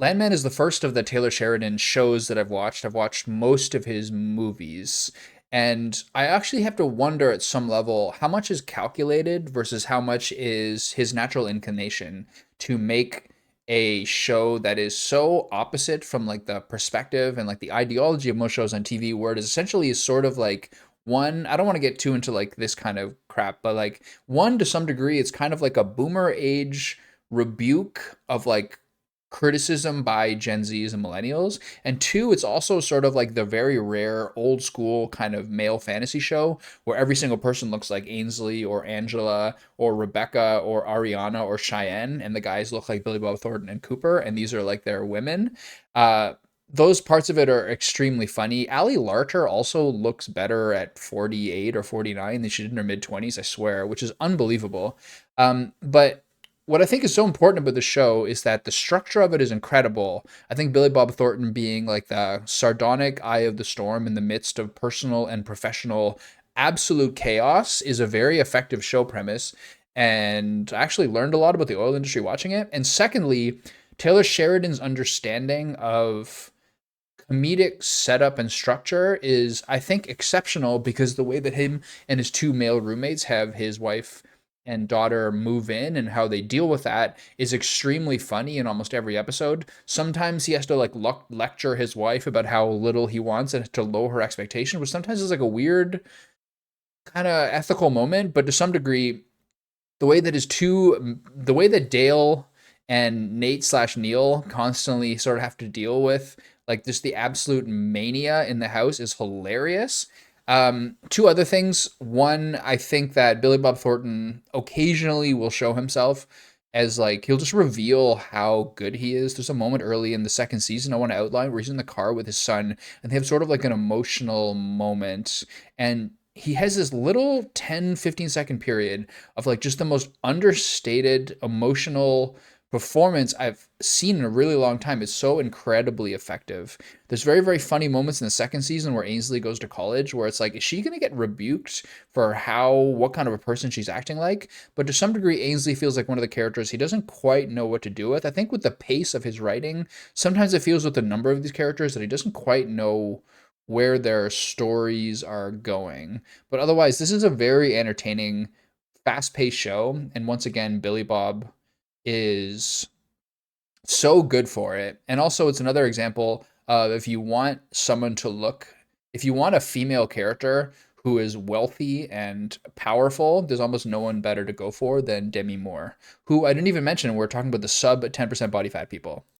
Landman is the first of the Taylor Sheridan shows that I've watched. I've watched most of his movies. And I actually have to wonder at some level how much is calculated versus how much is his natural inclination to make a show that is so opposite from like the perspective and like the ideology of most shows on TV, where it is essentially sort of like one, I don't want to get too into like this kind of crap, but like one, to some degree, it's kind of like a boomer age rebuke of like criticism by Gen Zs and millennials. And two, it's also sort of like the very rare old school kind of male fantasy show where every single person looks like Ainsley or Angela or Rebecca or Ariana or Cheyenne, and the guys look like Billy Bob Thornton and Cooper, and these are like their women. Uh, those parts of it are extremely funny. Ali Larter also looks better at 48 or 49 than she did in her mid 20s, I swear, which is unbelievable. But what I think is so important about the show is that the structure of it is incredible. I think Billy Bob Thornton being like the sardonic eye of the storm in the midst of personal and professional absolute chaos is a very effective show premise. And I actually learned a lot about the oil industry watching it. And secondly, Taylor Sheridan's understanding of comedic setup and structure is, I think, exceptional because the way that him and his two male roommates have his wife and daughter move in and how they deal with that is extremely funny in almost every episode. Sometimes he has to like lecture his wife about how little he wants and to lower her expectation, which sometimes is like a weird kind of ethical moment, but to some degree the way that Dale and Nate slash Neil constantly sort of have to deal with like just the absolute mania in the house is hilarious. Two other things. One, I think that Billy Bob Thornton occasionally will show himself as like he'll just reveal how good he is. There's a moment early in the second season I want to outline where he's in the car with his son and they have sort of like an emotional moment, and he has this little 10-15 second period of like just the most understated emotional performance I've seen in a really long time. It's so incredibly effective. There's very, very funny moments in the second season where Ainsley goes to college where it's like, is she going to get rebuked for what kind of a person she's acting like? But to some degree, Ainsley feels like one of the characters he doesn't quite know what to do with. I think with the pace of his writing, sometimes it feels with the number of these characters that he doesn't quite know where their stories are going. But otherwise, this is a very entertaining, fast-paced show. And once again, Billy Bob is so good for it. And also, it's another example of if you want a female character who is wealthy and powerful, there's almost no one better to go for than Demi Moore, who I didn't even mention. We're talking about the sub 10% body fat people.